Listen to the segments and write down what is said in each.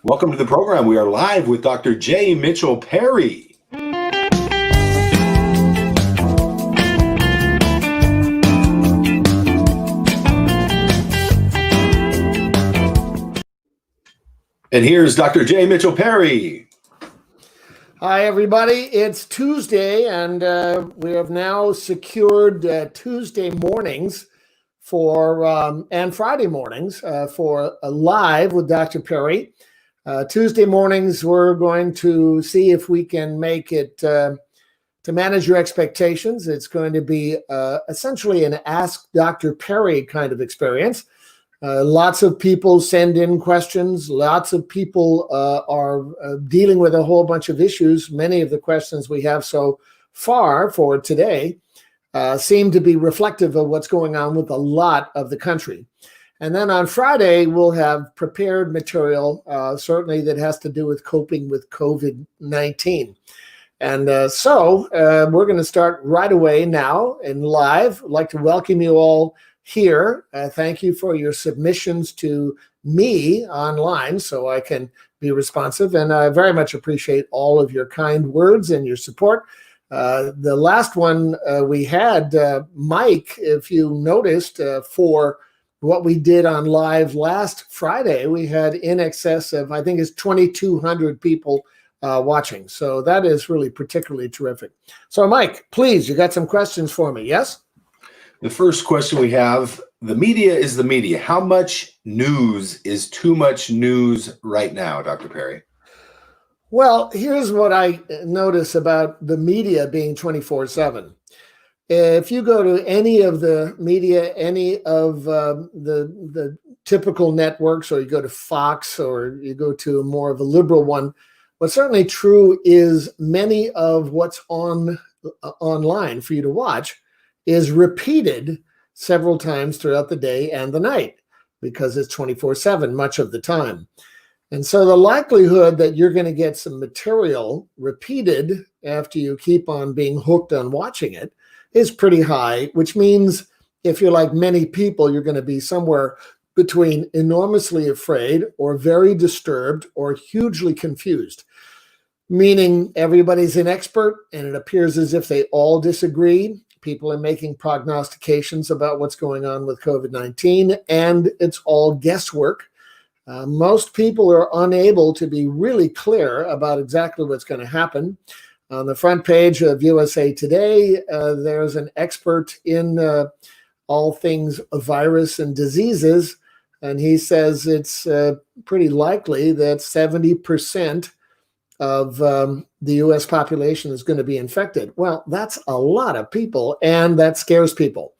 Welcome to the program. We are live with Dr. J. Mitchell Perry. And here's Dr. J. Mitchell Perry. Hi, everybody. It's Tuesday, and we have now secured Tuesday mornings and Friday mornings for a live with Dr. Perry. Tuesday mornings, we're going to see if we can make it to manage your expectations. It's going to be essentially an Ask Dr. Perry kind of experience. Lots of people send in questions. Lots of people are dealing with a whole bunch of issues. Many of the questions we have so far for today seem to be reflective of what's going on with a lot of the country. And then on Friday, we'll have prepared material, certainly that has to do with coping with COVID-19. And so we're going to start right away now in live. I'd like to welcome you all here. Thank you for your submissions to me online so I can be responsive. And I very much appreciate all of your kind words and your support. The last one we had, Mike, if you noticed, for what we did on live last Friday, we had in excess of, I think it's 2,200 people watching. So that is really particularly terrific. So Mike, please, you got some questions for me, yes? The first question we have, the media is the media. How much news is too much news right now, Dr. Perry? Well, here's what I notice about the media being 24/7. If you go to any of the media, any of the typical networks, or you go to Fox, or you go to more of a liberal one, what's certainly true is many of what's online for you to watch is repeated several times throughout the day and the night because it's 24/7 much of the time. And so the likelihood that you're going to get some material repeated after you keep on being hooked on watching it is pretty high, which means if you're like many people, you're going to be somewhere between enormously afraid or very disturbed or hugely confused, meaning everybody's an expert and it appears as if they all disagree. People are making prognostications about what's going on with COVID-19, and it's all guesswork. Most people are unable to be really clear about exactly what's going to happen. On the front page of USA Today, there's an expert in all things virus and diseases, and he says it's pretty likely that 70% of the U.S. population is going to be infected. Well, that's a lot of people, and that scares people.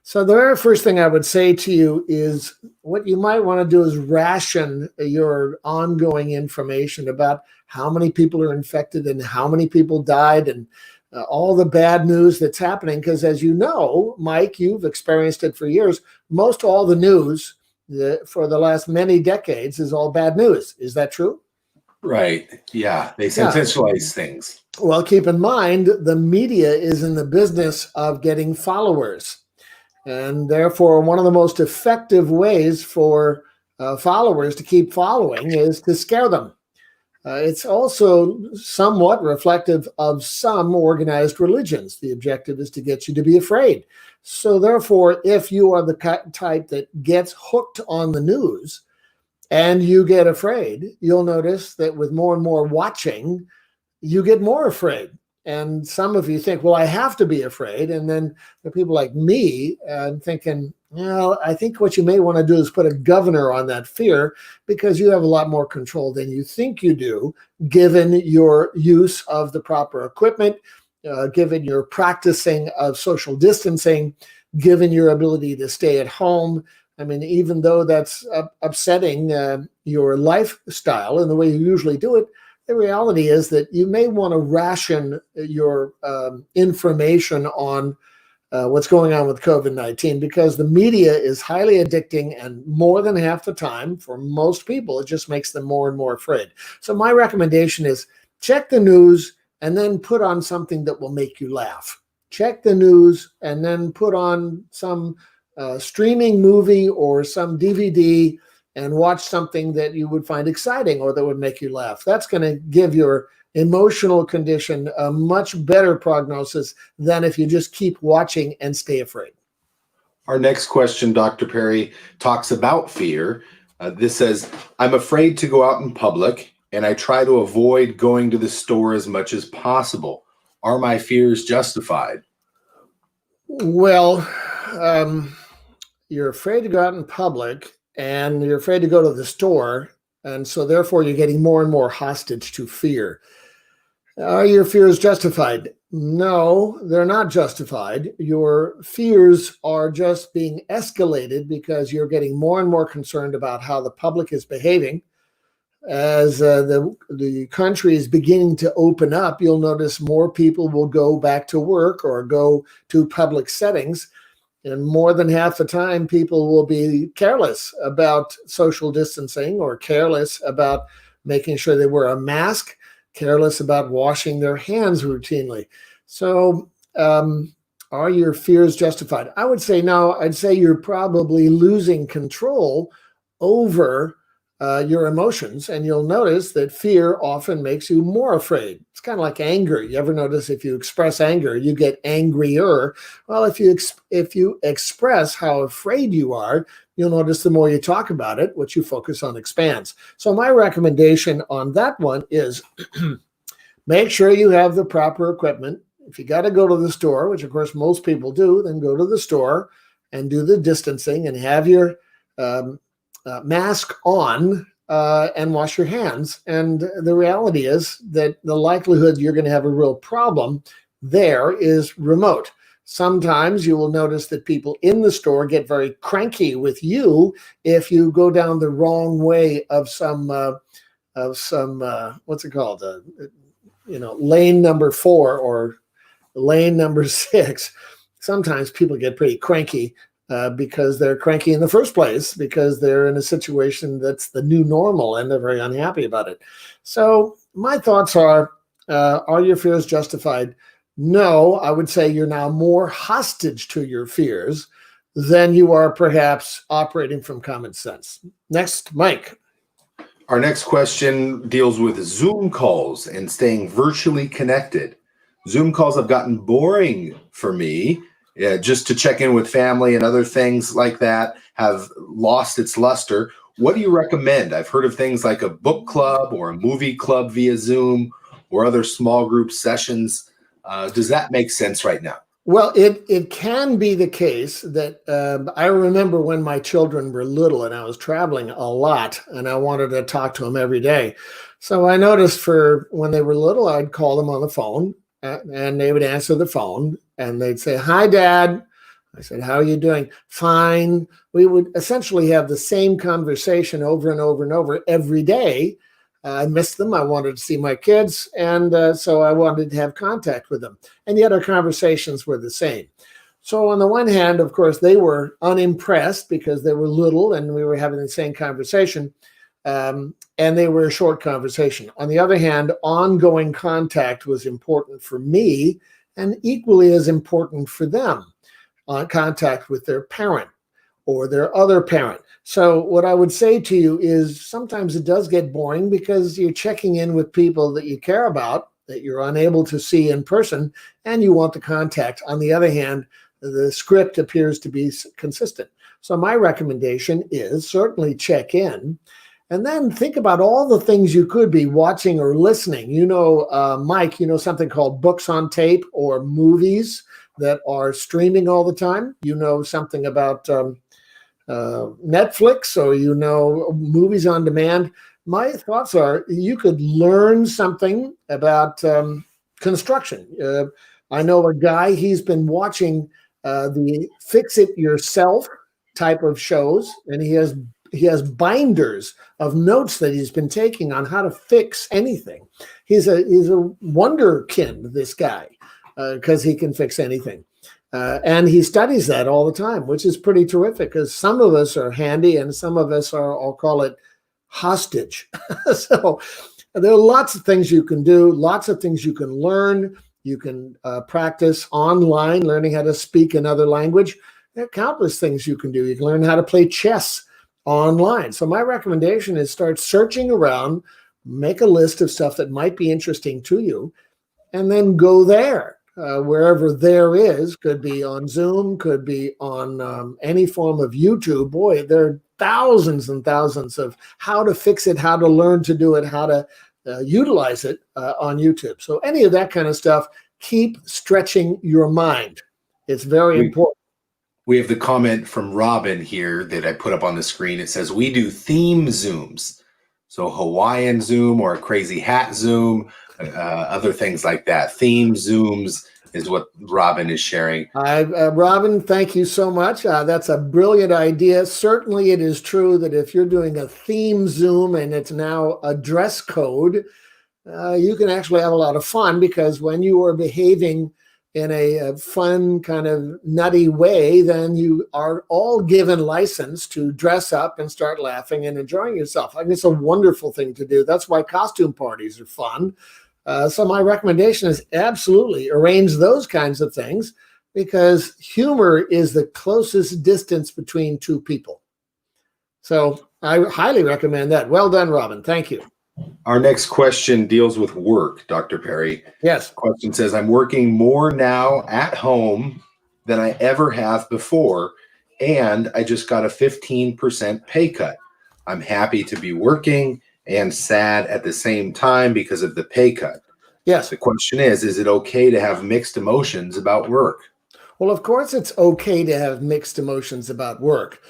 So the very first thing I would say to you is what you might want to do is ration your ongoing information about how many people are infected and how many people died and all the bad news that's happening. Because as you know, Mike, you've experienced it for years. Most all the news for the last many decades is all bad news. Is that true? Right. Yeah. They sensationalize things. Well, keep in mind, the media is in the business of getting followers. And therefore, one of the most effective ways for followers to keep following is to scare them. It's also somewhat reflective of some organized religions. The objective is to get you to be afraid. So therefore, if you are the type that gets hooked on the news and you get afraid, you'll notice that with more and more watching, you get more afraid. And some of you think, well, I have to be afraid. And then there are people like me thinking, well, I think what you may want to do is put a governor on that fear because you have a lot more control than you think you do, given your use of the proper equipment, given your practicing of social distancing, given your ability to stay at home. I mean, even though that's upsetting your lifestyle and the way you usually do it, the reality is that you may want to ration your information on what's going on with COVID-19 because the media is highly addicting, and more than half the time, for most people, it just makes them more and more afraid. So my recommendation is check the news and then put on something that will make you laugh. Check the news and then put on some streaming movie or some DVD and watch something that you would find exciting or that would make you laugh. That's going to give your emotional condition a much better prognosis than if you just keep watching and stay afraid. Our next question, Dr. Perry, talks about fear. This says, I'm afraid to go out in public, and I try to avoid going to the store as much as possible. Are my fears justified? Well, you're afraid to go out in public, and you're afraid to go to the store, and so therefore you're getting more and more hostage to fear. Are your fears justified? No, they're not justified. Your fears are just being escalated because you're getting more and more concerned about how the public is behaving. As the country is beginning to open up, you'll notice more people will go back to work or go to public settings. And more than half the time, people will be careless about social distancing or careless about making sure they wear a mask, careless about washing their hands routinely. So are your fears justified? I would say no. I'd say you're probably losing control over your emotions, and you'll notice that fear often makes you more afraid. It's kind of like anger. You ever notice if you express anger, you get angrier? Well, if you express how afraid you are, you'll notice the more you talk about it, what you focus on expands. So my recommendation on that one is make sure you have the proper equipment. If you got to go to the store, which of course most people do, then go to the store and do the distancing and have your mask on and wash your hands. And the reality is that the likelihood you're going to have a real problem there is remote. Sometimes you will notice that people in the store get very cranky with you if you go down the wrong way of some what's it called? Lane number 4 or lane number 6. Sometimes people get pretty cranky because they're cranky in the first place, because they're in a situation that's the new normal and they're very unhappy about it. So my thoughts are your fears justified? No, I would say you're now more hostage to your fears than you are perhaps operating from common sense. Next, Mike. Our next question deals with Zoom calls and staying virtually connected. Zoom calls have gotten boring for me. Just to check in with family and other things like that have lost its luster. What do you recommend? I've heard of things like a book club or a movie club via Zoom or other small group sessions. Does that make sense right now? Well, it can be the case that I remember when my children were little and I was traveling a lot and I wanted to talk to them every day. So I noticed for when they were little, I'd call them on the phone and they would answer the phone and they'd say, "Hi, Dad." I said, "How are you doing?" "Fine." We would essentially have the same conversation over and over and over every day. I missed them. I wanted to see my kids. And so I wanted to have contact with them. And yet our conversations were the same. So on the one hand, of course, they were unimpressed because they were little and we were having the same conversation. And they were a short conversation. On the other hand, ongoing contact was important for me and equally as important for them, contact with their parent or their other parent. So what I would say to you is sometimes it does get boring because you're checking in with people that you care about, that you're unable to see in person, and you want the contact. On the other hand, the script appears to be consistent. So my recommendation is certainly check in and then think about all the things you could be watching or listening. Mike, something called books on tape or movies that are streaming all the time. Something about Netflix or movies on demand. My thoughts are you could learn something about construction. I know a guy, he's been watching the Fix It Yourself type of shows, and he has binders of notes that he's been taking on how to fix anything. He's a wonderkind, this guy, because he can fix anything. And he studies that all the time, which is pretty terrific because some of us are handy and some of us are, I'll call it, hostage. So there are lots of things you can do, lots of things you can learn. You can practice online, learning how to speak another language. There are countless things you can do. You can learn how to play chess online. So my recommendation is start searching around, make a list of stuff that might be interesting to you, and then go there. Wherever there is, could be on Zoom, could be on any form of YouTube. Boy, there are thousands and thousands of how to fix it, how to learn to do it, how to utilize it on YouTube. So any of that kind of stuff, keep stretching your mind. It's very important. We have the comment from Robin here that I put up on the screen. It says, we do theme Zooms. So Hawaiian Zoom or a crazy hat Zoom, other things like that. Theme Zooms is what Robin is sharing. Robin, thank you so much. That's a brilliant idea. Certainly it is true that if you're doing a theme Zoom and it's now a dress code, you can actually have a lot of fun, because when you are behaving in a fun kind of nutty way, then you are all given license to dress up and start laughing and enjoying yourself. I think it's a wonderful thing to do. That's why costume parties are fun. So my recommendation is absolutely arrange those kinds of things, because humor is the closest distance between two people. So I highly recommend that. Well done, Robin. Thank you. Our next question deals with work, Dr. Perry. Yes. The question says, I'm working more now at home than I ever have before, and I just got a 15% pay cut. I'm happy to be working and sad at the same time because of the pay cut. Yes. The question is it okay to have mixed emotions about work? Well, of course, it's okay to have mixed emotions about work,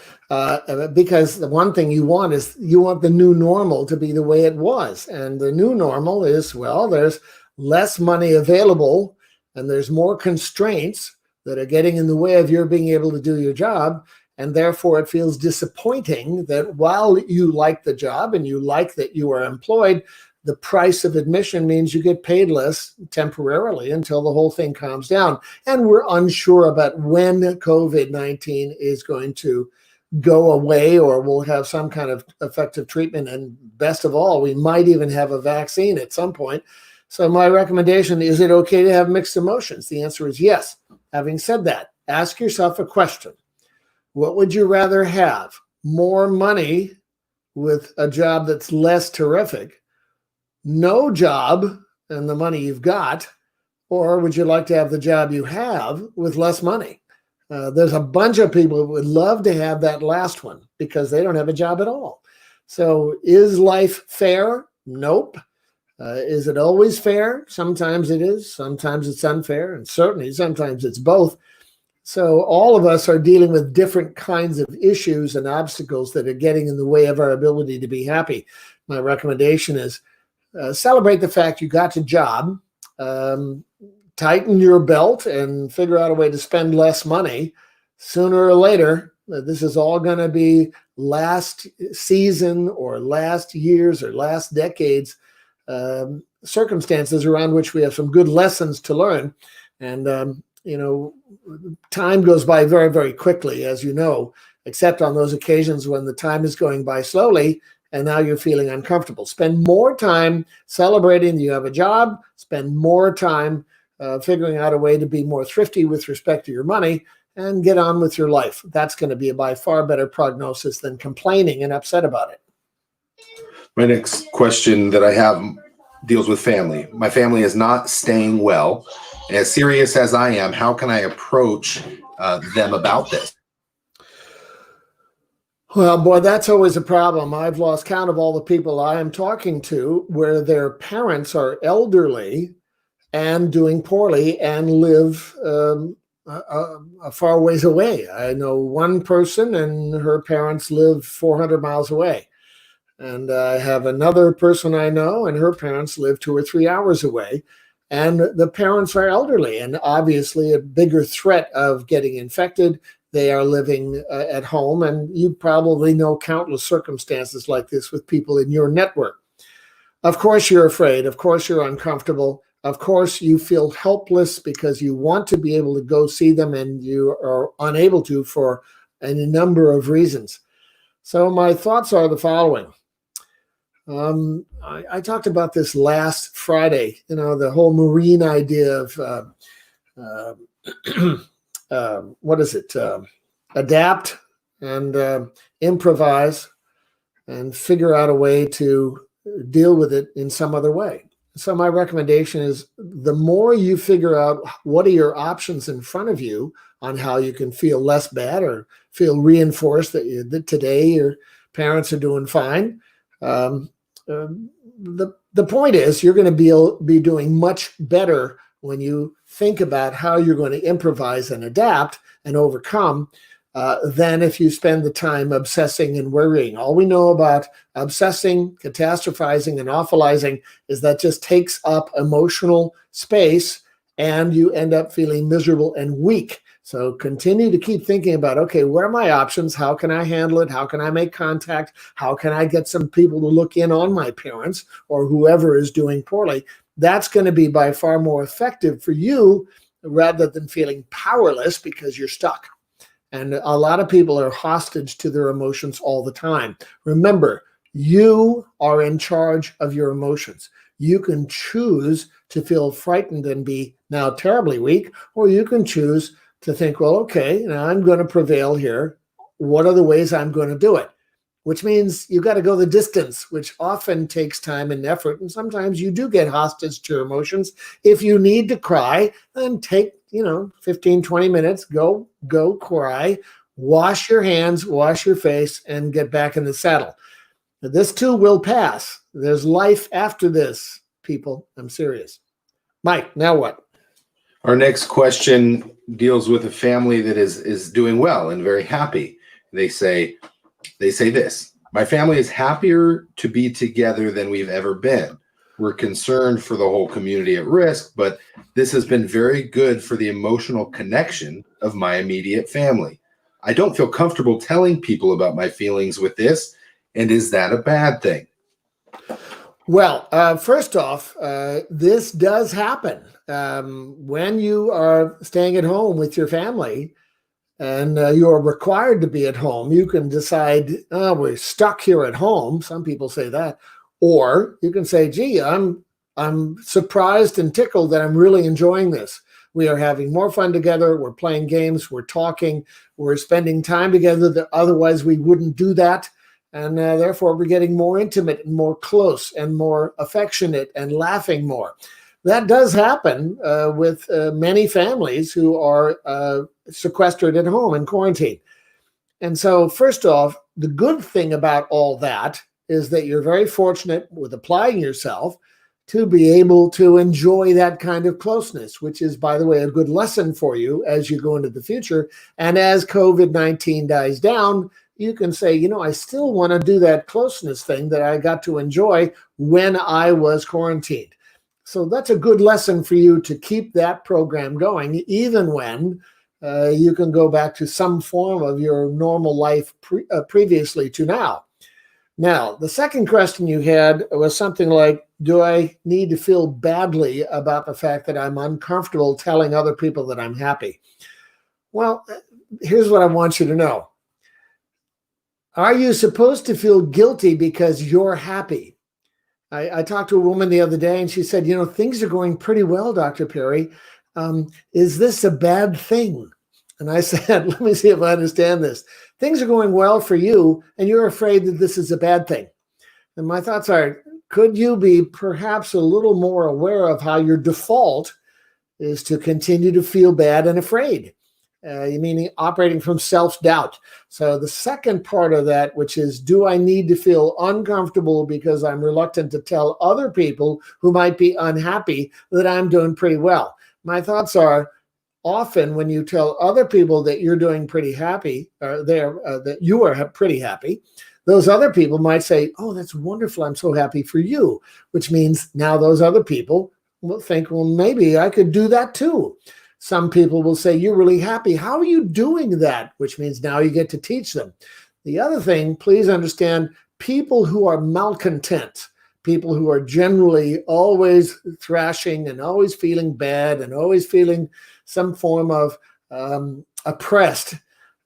because the one thing you want is you want the new normal to be the way it was. And the new normal is, well, there's less money available and there's more constraints that are getting in the way of your being able to do your job. And therefore, it feels disappointing that while you like the job and you like that you are employed, the price of admission means you get paid less temporarily until the whole thing calms down. And we're unsure about when COVID-19 is going to go away, or we'll have some kind of effective treatment. And best of all, we might even have a vaccine at some point. So my recommendation, is it okay to have mixed emotions? The answer is yes. Having said that, ask yourself a question. What would you rather have? More money with a job that's less terrific, no job and the money you've got, or would you like to have the job you have with less money? There's a bunch of people who would love to have that last one because they don't have a job at all. So is life fair? Nope. Is it always fair? Sometimes it is. Sometimes it's unfair. And certainly sometimes it's both. So all of us are dealing with different kinds of issues and obstacles that are getting in the way of our ability to be happy. My recommendation is celebrate the fact you got a job, tighten your belt and figure out a way to spend less money. Sooner or later, this is all going to be last season or last year's or last decade's circumstances around which we have some good lessons to learn. And, time goes by very, very quickly, as you know, except on those occasions when the time is going by slowly and now you're feeling uncomfortable. Spend more time celebrating that you have a job, spend more time figuring out a way to be more thrifty with respect to your money, and get on with your life. That's going to be a by far better prognosis than complaining and upset about it. My next question that I have deals with family. My family is not staying well. As serious as I am, how can I approach them about this? Well, boy, that's always a problem. I've lost count of all the people I am talking to where their parents are elderly and doing poorly and live a far ways away. I know one person and her parents live 400 miles away. And I have another person I know and her parents live 2 or 3 hours away. And the parents are elderly and obviously a bigger threat of getting infected. They are living at home, and you probably know countless circumstances like this with people in your network. Of course, you're afraid. Of course, you're uncomfortable. Of course, you feel helpless because you want to be able to go see them and you are unable to for a number of reasons. So my thoughts are the following. I talked about this last Friday, the whole marine idea of what is it? Adapt, and improvise and figure out a way to deal with it in some other way. So my recommendation is the more you figure out what are your options in front of you on how you can feel less bad or feel reinforced that today your parents are doing fine. The point is you're going to be doing much better when you think about how you're going to improvise and adapt and overcome than if you spend the time obsessing and worrying. All we know about obsessing, catastrophizing, and awfulizing is that just takes up emotional space and you end up feeling miserable and weak. So continue to keep thinking about, okay, what are my options? How can I handle it? How can I make contact? How can I get some people to look in on my parents or whoever is doing poorly? That's going to be by far more effective for you rather than feeling powerless because you're stuck. And a lot of people are hostage to their emotions all the time. Remember, you are in charge of your emotions. You can choose to feel frightened and be now terribly weak, or you can choose to think, well, okay, now I'm going to prevail here. What are the ways I'm going to do it? Which means you got to go the distance, which often takes time and effort. And sometimes you do get hostage to your emotions. If you need to cry, then take 15, 20 minutes, go cry, wash your hands, wash your face, and get back in the saddle. This too will pass. There's life after this, people. I'm serious. Mike, now what? Our next question deals with a family that is doing well and very happy. They say this: my family is happier to be together than we've ever been. We're concerned for the whole community at risk, but this has been very good for the emotional connection of my immediate family. I don't feel comfortable telling people about my feelings with this, and is that a bad thing? Well, first off, this does happen. When you are staying at home with your family and you're required to be at home, you can decide, we're stuck here at home. Some people say that. Or you can say, gee, I'm surprised and tickled that I'm really enjoying this. We are having more fun together. We're playing games. We're talking. We're spending time together that otherwise we wouldn't do that. And therefore, we're getting more intimate and more close and more affectionate and laughing more. That does happen with many families who are sequestered at home in quarantine. And so, first off, the good thing about all that is that you're very fortunate with applying yourself to be able to enjoy that kind of closeness, which is, by the way, a good lesson for you as you go into the future. And as COVID-19 dies down, you can say, I still want to do that closeness thing that I got to enjoy when I was quarantined. So that's a good lesson for you to keep that program going, even when you can go back to some form of your normal life previously to now. Now, the second question you had was something like, do I need to feel badly about the fact that I'm uncomfortable telling other people that I'm happy? Well, here's what I want you to know. Are you supposed to feel guilty because you're happy? I talked to a woman the other day and she said, things are going pretty well, Dr. Perry. Is this a bad thing? And I said, let me see if I understand this. Things are going well for you and you're afraid that this is a bad thing. And my thoughts are, could you be perhaps a little more aware of how your default is to continue to feel bad and afraid? Meaning operating from self-doubt. So the second part of that, which is, do I need to feel uncomfortable because I'm reluctant to tell other people who might be unhappy that I'm doing pretty well? My thoughts are, often when you tell other people that you're doing pretty happy, that you are pretty happy, those other people might say, oh, that's wonderful. I'm so happy for you, which means now those other people will think, well, maybe I could do that too. Some people will say, you're really happy. How are you doing that? Which means now you get to teach them. The other thing, please understand, people who are malcontent, people who are generally always thrashing and always feeling bad and always feeling some form of oppressed,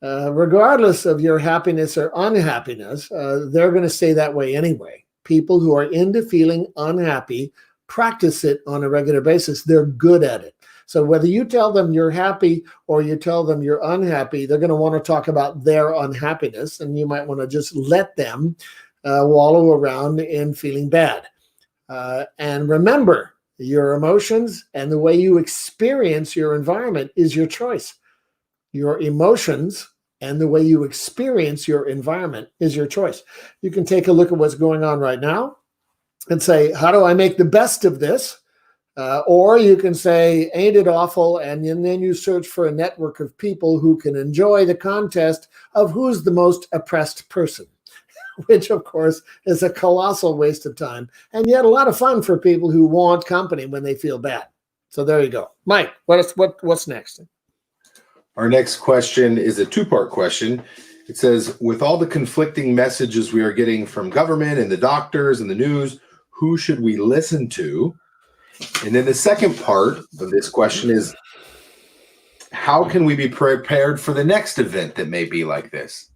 regardless of your happiness or unhappiness, they're going to stay that way anyway. People who are into feeling unhappy practice it on a regular basis. They're good at it. So whether you tell them you're happy or you tell them you're unhappy, they're going to want to talk about their unhappiness, and you might want to just let them wallow around in feeling bad. And remember, your emotions and the way you experience your environment is your choice. Your emotions and the way you experience your environment is your choice. You can take a look at what's going on right now and say, how do I make the best of this? Or you can say, ain't it awful? And then you search for a network of people who can enjoy the contest of who's the most oppressed person, which of course is a colossal waste of time, and yet a lot of fun for people who want company when they feel bad. So there you go. Mike, what's next? Our next question is a two-part question. It says, with all the conflicting messages we are getting from government and the doctors and the news, who should we listen to? And then the second part of this question is, how can we be prepared for the next event that may be like this?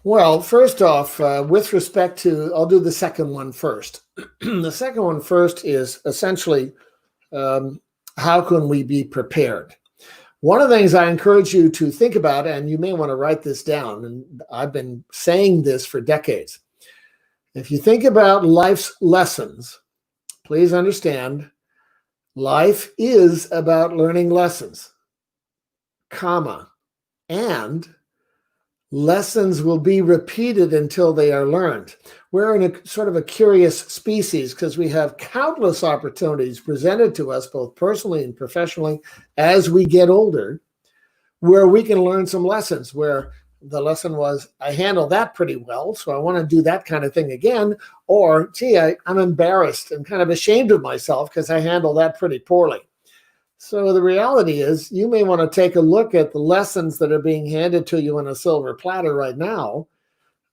Well, first off, with respect to, I'll do the second one first. The second one first is essentially, how can we be prepared? One of the things I encourage you to think about, and you may want to write this down, and I've been saying this for decades. If you think about life's lessons, please understand, life is about learning lessons, and lessons will be repeated until they are learned. We're in a sort of a curious species because we have countless opportunities presented to us, both personally and professionally, as we get older, where we can learn some lessons, where the lesson was, I handle that pretty well, so I want to do that kind of thing again. Or, gee, I'm embarrassed and kind of ashamed of myself because I handle that pretty poorly. So the reality is, you may want to take a look at the lessons that are being handed to you on a silver platter right now,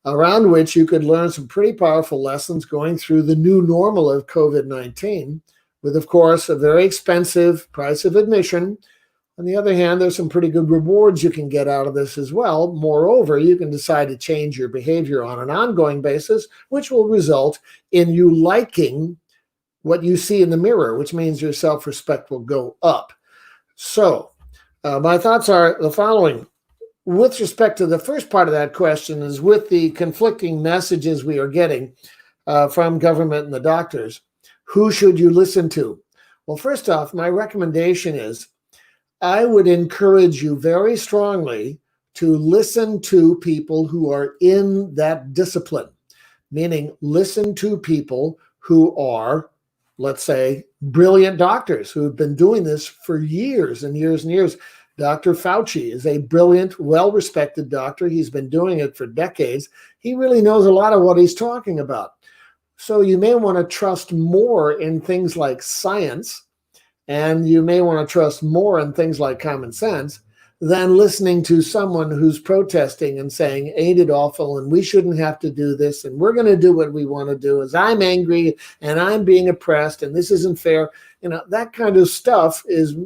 around which you could learn some pretty powerful lessons going through the new normal of COVID-19, with, of course, a very expensive price of admission. On the other hand, there's some pretty good rewards you can get out of this as well. Moreover, you can decide to change your behavior on an ongoing basis, which will result in you liking what you see in the mirror, which means your self-respect will go up. So my thoughts are the following. With respect to the first part of that question, is with the conflicting messages we are getting from government and the doctors, who should you listen to? Well, first off, my recommendation is I would encourage you very strongly to listen to people who are in that discipline, meaning listen to people who are, let's say, brilliant doctors who have been doing this for years and years and years. Dr. Fauci is a brilliant, well-respected doctor. He's been doing it for decades. He really knows a lot of what he's talking about. So you may want to trust more in things like science, and you may want to trust more in things like common sense than listening to someone who's protesting and saying, ain't it awful, and we shouldn't have to do this, and we're going to do what we want to do, as I'm angry and I'm being oppressed and this isn't fair. You know, that kind of stuff is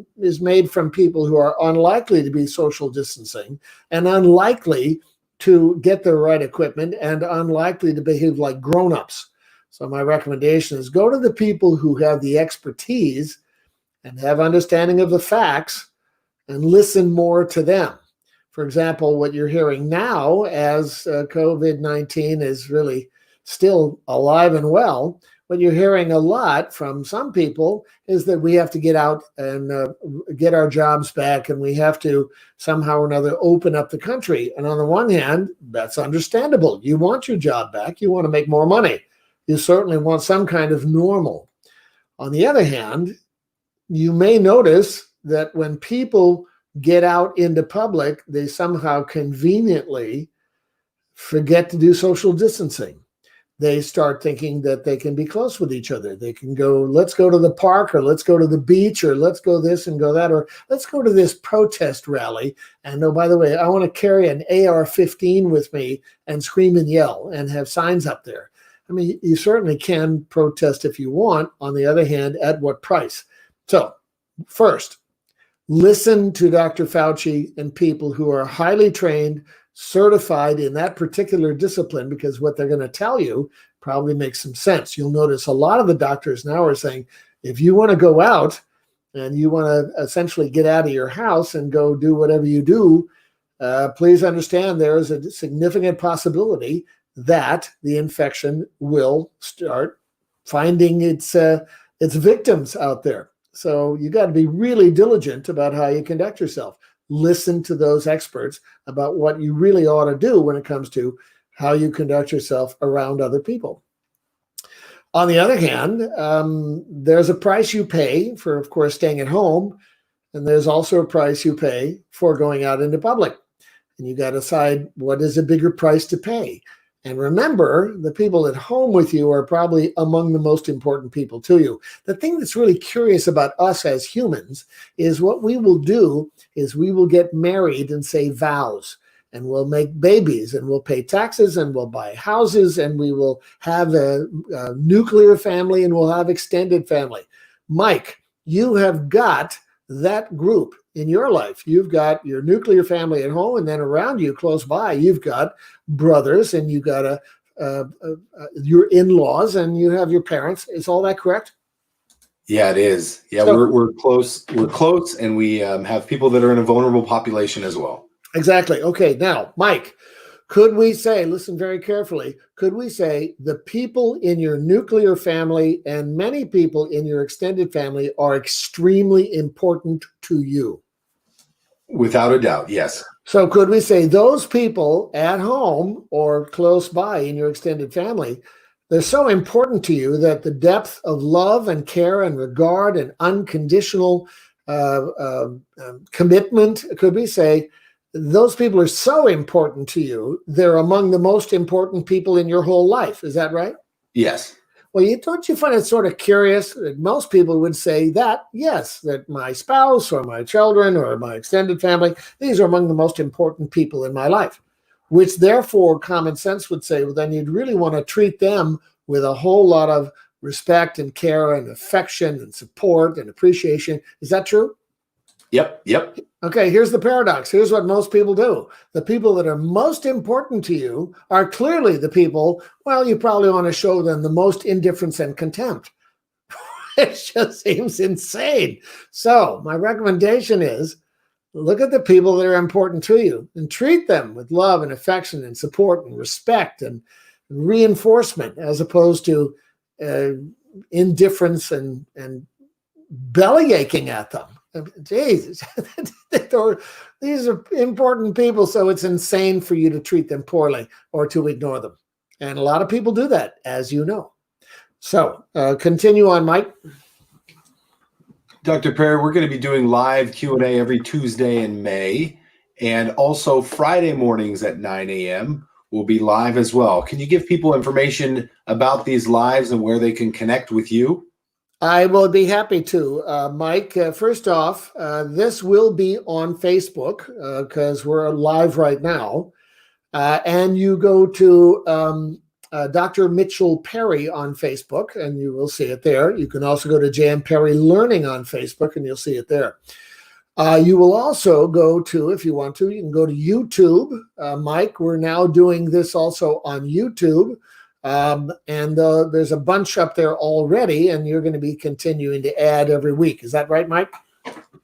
made from people who are unlikely to be social distancing and unlikely to get the right equipment and unlikely to behave like grown-ups. So my recommendation is go to the people who have the expertise and have understanding of the facts and listen more to them. For example, what you're hearing now as COVID-19 is really still alive and well, what you're hearing a lot from some people is that we have to get out and get our jobs back, and we have to somehow or another open up the country. And on the one hand, that's understandable. You want your job back. You want to make more money. You certainly want some kind of normal. On the other hand, you may notice that when people get out into public, they somehow conveniently forget to do social distancing. They start thinking that they can be close with each other. They can go, let's go to the park, or let's go to the beach, or let's go this and go that, or let's go to this protest rally. And oh, by the way, I want to carry an AR-15 with me and scream and yell and have signs up there. I mean, you certainly can protest if you want. On the other hand, at what price? So first, listen to Dr. Fauci and people who are highly trained, certified in that particular discipline, because what they're going to tell you probably makes some sense. You'll notice a lot of the doctors now are saying, if you want to go out and you want to essentially get out of your house and go do whatever you do, please understand there is a significant possibility that the infection will start finding its victims out there. So you got to be really diligent about how you conduct yourself. Listen to those experts about what you really ought to do when it comes to how you conduct yourself around other people. On the other hand, there's a price you pay for, of course, staying at home, and there's also a price you pay for going out into public. And you got to decide what is a bigger price to pay. And remember, the people at home with you are probably among the most important people to you. The thing that's really curious about us as humans is what we will do is we will get married and say vows, and we'll make babies, and we'll pay taxes, and we'll buy houses, and we will have a nuclear family, and we'll have extended family. Mike, you have got that group in your life. You've got your nuclear family at home, and then around you, close by, you've got brothers, and you've got your in-laws, and you have your parents. Is all that correct? Yeah, it is. Yeah, so, we're close. We're close, and we have people that are in a vulnerable population as well. Exactly. Okay. Now, Mike, could we say, listen very carefully, could we say the people in your nuclear family and many people in your extended family are extremely important to you? Without a doubt, yes. So could we say those people at home or close by in your extended family, they're so important to you that the depth of love and care and regard and unconditional commitment, could we say, those people are so important to you, they're among the most important people in your whole life. Is that right? Yes. Well, don't you find it sort of curious that most people would say that, yes, that my spouse or my children or my extended family, these are among the most important people in my life, which therefore common sense would say, well, then you'd really want to treat them with a whole lot of respect and care and affection and support and appreciation. Is that true? Yep. Okay, here's the paradox. Here's what most people do. The people that are most important to you are clearly the people, well, you probably want to show them the most indifference and contempt. It just seems insane. So my recommendation is look at the people that are important to you and treat them with love and affection and support and respect and reinforcement, as opposed to indifference and belly aching at them. Jesus, these are important people, so it's insane for you to treat them poorly or to ignore them. And a lot of people do that, as you know. So continue on, Mike. Dr. Perry, we're going to be doing live Q&A every Tuesday in May, and also Friday mornings at 9 a.m. will be live as well. Can you give people information about these lives and where they can connect with you? I will be happy to, Mike. First off, this will be on Facebook because we're live right now. And you go to Dr. Mitchell Perry on Facebook, and you will see it there. You can also go to J.M. Perry Learning on Facebook, and you'll see it there. You will also go to, if you want to, you can go to YouTube. Mike, we're now doing this also on YouTube. And there's a bunch up there already, and you're going to be continuing to add every week. Is that right, Mike?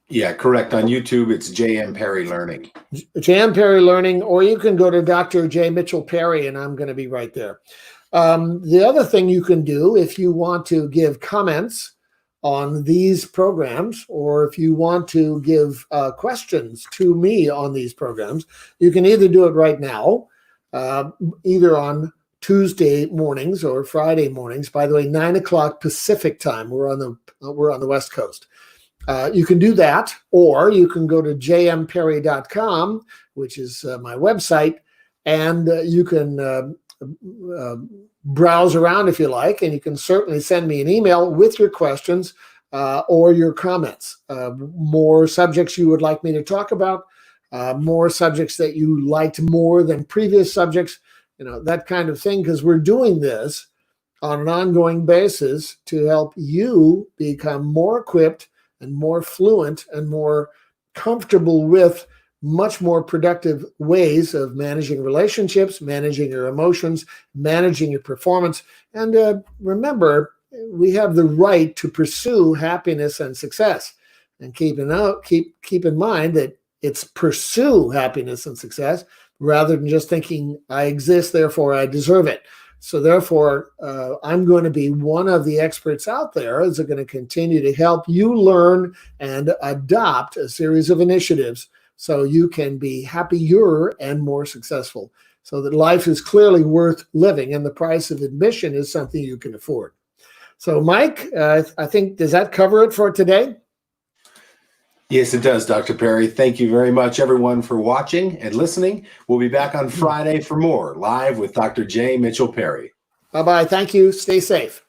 Yeah, correct. On YouTube, it's J.M. Perry Learning. J.M. Perry Learning, or you can go to Dr. J. Mitchell Perry, and I'm going to be right there. The other thing you can do if you want to give comments on these programs, or if you want to give questions to me on these programs, you can either do it right now, either on Tuesday mornings or Friday mornings. By the way, 9 o'clock Pacific time. We're on the West Coast. You can do that, or you can go to jmperry.com, which is my website, and you can browse around if you like, and you can certainly send me an email with your questions or your comments. More subjects you would like me to talk about, more subjects that you liked more than previous subjects, that kind of thing, because we're doing this on an ongoing basis to help you become more equipped and more fluent and more comfortable with much more productive ways of managing relationships, managing your emotions, managing your performance. And remember, we have the right to pursue happiness and success. and keep in mind that it's pursue happiness and success rather than just thinking I exist, therefore I deserve it. So therefore, I'm going to be one of the experts out there that's going to continue to help you learn and adopt a series of initiatives so you can be happier and more successful, so that life is clearly worth living and the price of admission is something you can afford. So Mike, I think, does that cover it for today? Yes, it does, Dr. Perry. Thank you very much, everyone, for watching and listening. We'll be back on Friday for more, live with Dr. J. Mitchell Perry. Bye-bye. Thank you. Stay safe.